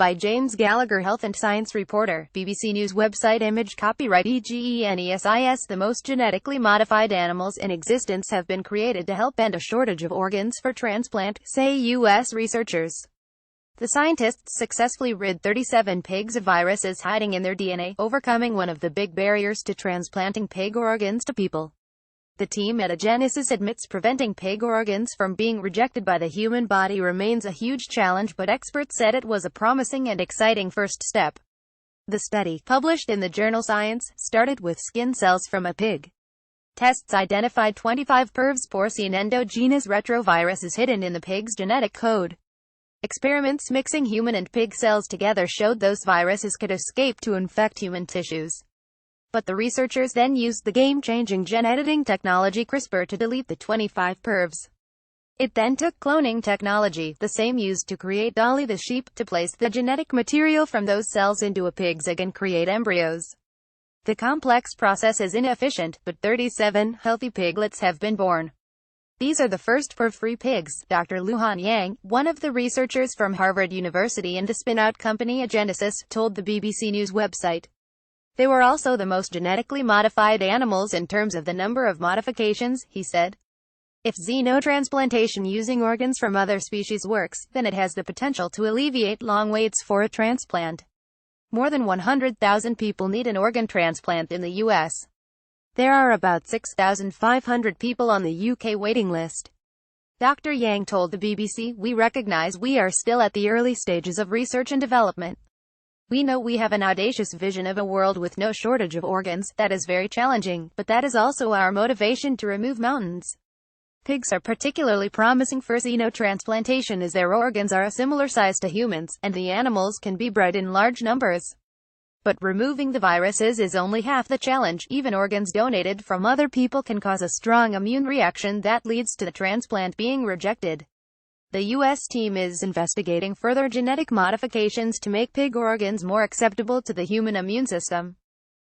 By James Gallagher, Health and Science reporter, BBC News website. Image copyright EGENESIS. The most genetically modified animals in existence have been created to help end a shortage of organs for transplant, say U.S. researchers. The scientists successfully rid 37 pigs of viruses hiding in their DNA, overcoming one of the big barriers to transplanting pig organs to people. The team at Agenesis admits preventing pig organs from being rejected by the human body remains a huge challenge, but experts said it was a promising and exciting first step. The study, published in the journal Science, started with skin cells from a pig. Tests identified 25 PERVs, porcine endogenous retroviruses, hidden in the pig's genetic code. Experiments mixing human and pig cells together showed those viruses could escape to infect human tissues. But the researchers then used the game-changing gene editing technology CRISPR to delete the 25 PERVs. It then took cloning technology, the same used to create Dolly the sheep, to place the genetic material from those cells into a pig's egg and create embryos. The complex process is inefficient, but 37 healthy piglets have been born. These are the first PERV-free pigs, Dr. Luhan Yang, one of the researchers from Harvard University and the spin-out company Agenesis, told the BBC News website. They were also the most genetically modified animals in terms of the number of modifications, he said. If xenotransplantation using organs from other species works, then it has the potential to alleviate long waits for a transplant. More than 100,000 people need an organ transplant in the U.S. There are about 6,500 people on the UK waiting list. Dr. Yang told the BBC, "We recognize we are still at the early stages of research and development. We know we have an audacious vision of a world with no shortage of organs. That is very challenging, but that is also our motivation to remove mountains." Pigs are particularly promising for xenotransplantation as their organs are a similar size to humans, and the animals can be bred in large numbers. But removing the viruses is only half the challenge. Even organs donated from other people can cause a strong immune reaction that leads to the transplant being rejected. The U.S. team is investigating further genetic modifications to make pig organs more acceptable to the human immune system.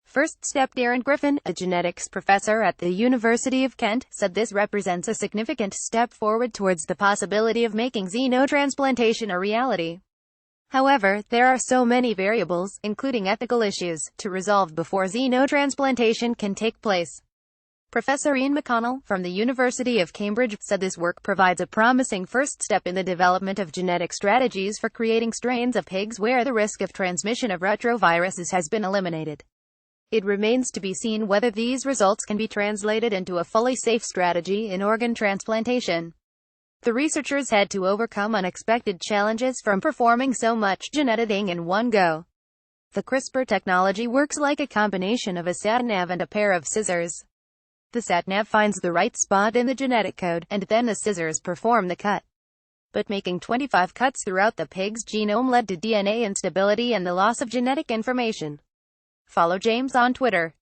First step. Darren Griffin, a genetics professor at the University of Kent, said this represents a significant step forward towards the possibility of making xenotransplantation a reality. However, there are so many variables, including ethical issues, to resolve before xenotransplantation can take place. Professor Ian McConnell, from the University of Cambridge, said this work provides a promising first step in the development of genetic strategies for creating strains of pigs where the risk of transmission of retroviruses has been eliminated. It remains to be seen whether these results can be translated into a fully safe strategy in organ transplantation. The researchers had to overcome unexpected challenges from performing so much gene editing in one go. The CRISPR technology works like a combination of a sat-nav and a pair of scissors. The sat-nav finds the right spot in the genetic code, and then the scissors perform the cut. But making 25 cuts throughout the pig's genome led to DNA instability and the loss of genetic information. Follow James on Twitter.